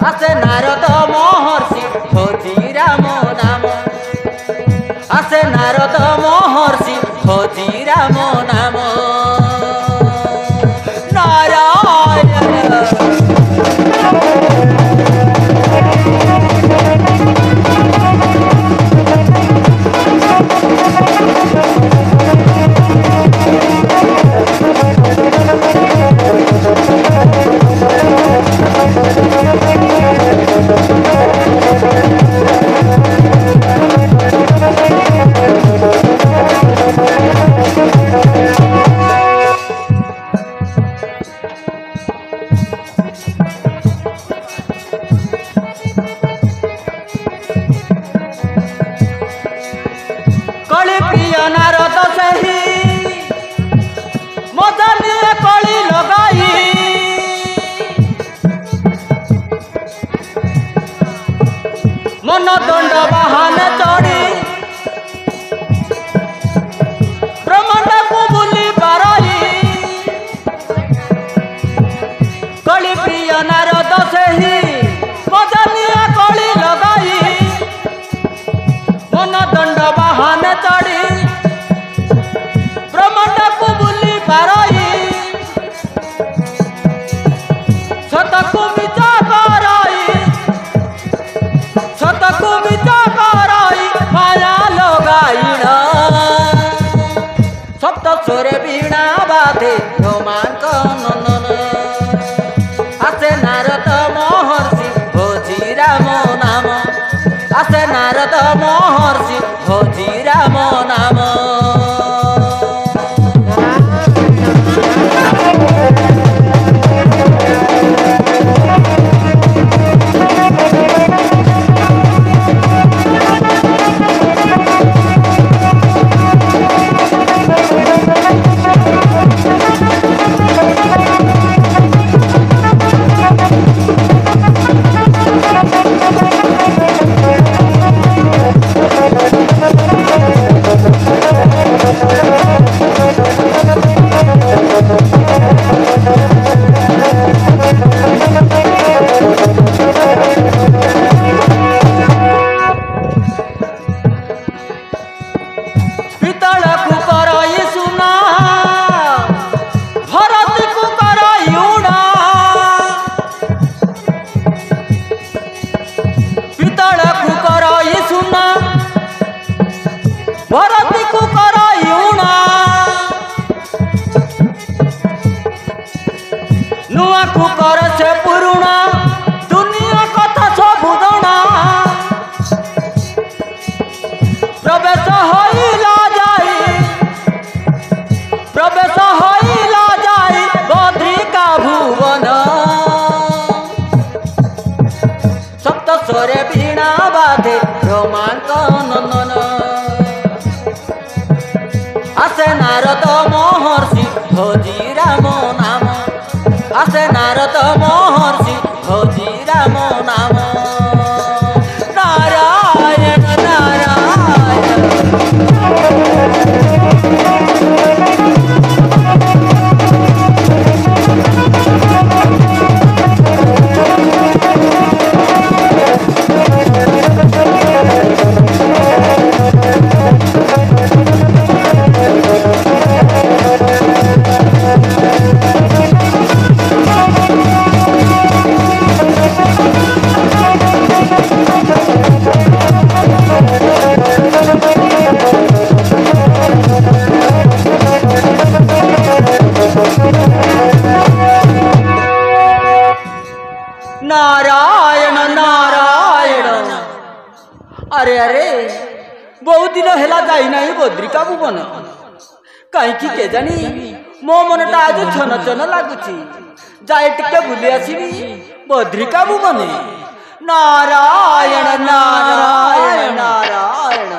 आसे नारद महर्षि खोजी राम नाम आसे नारद महर्षि खोजी राम नाम नारद सही मजालिए कली लगाई मन दंड बाहने चढ़ी ब्रह्मांड को बुली पारई कली प्रिय नारद सही मजालिए कली लगाई मन दंड बाहने चढ़ी सप्त स्वरे वीणा बाधे रोमांक नंदन आसे नारद महर्षि खोजी राम नाम आसे नारद महर्षि खोजी राम नाम नुआ कुकर से पुरुणा दुनिया कथा सब दणा प्रवेश होइला जाई बद्रिका भुवन सप्त स्वरे वीणा बाधे रोमांक नंदन आसे नारद महर्षि खोजी राम नाम आसे नारद महर्षि खोजी राम नाम नारायण नारायण नारायण नारायण अरे अरे बहुत दिन है जाई ना बद्रिका भुवन कहीं के जानी मो मनटा आज छन छन लगुच जाए टिके बुली आसबि बद्रिका भुवन नारायण नारायण नारायण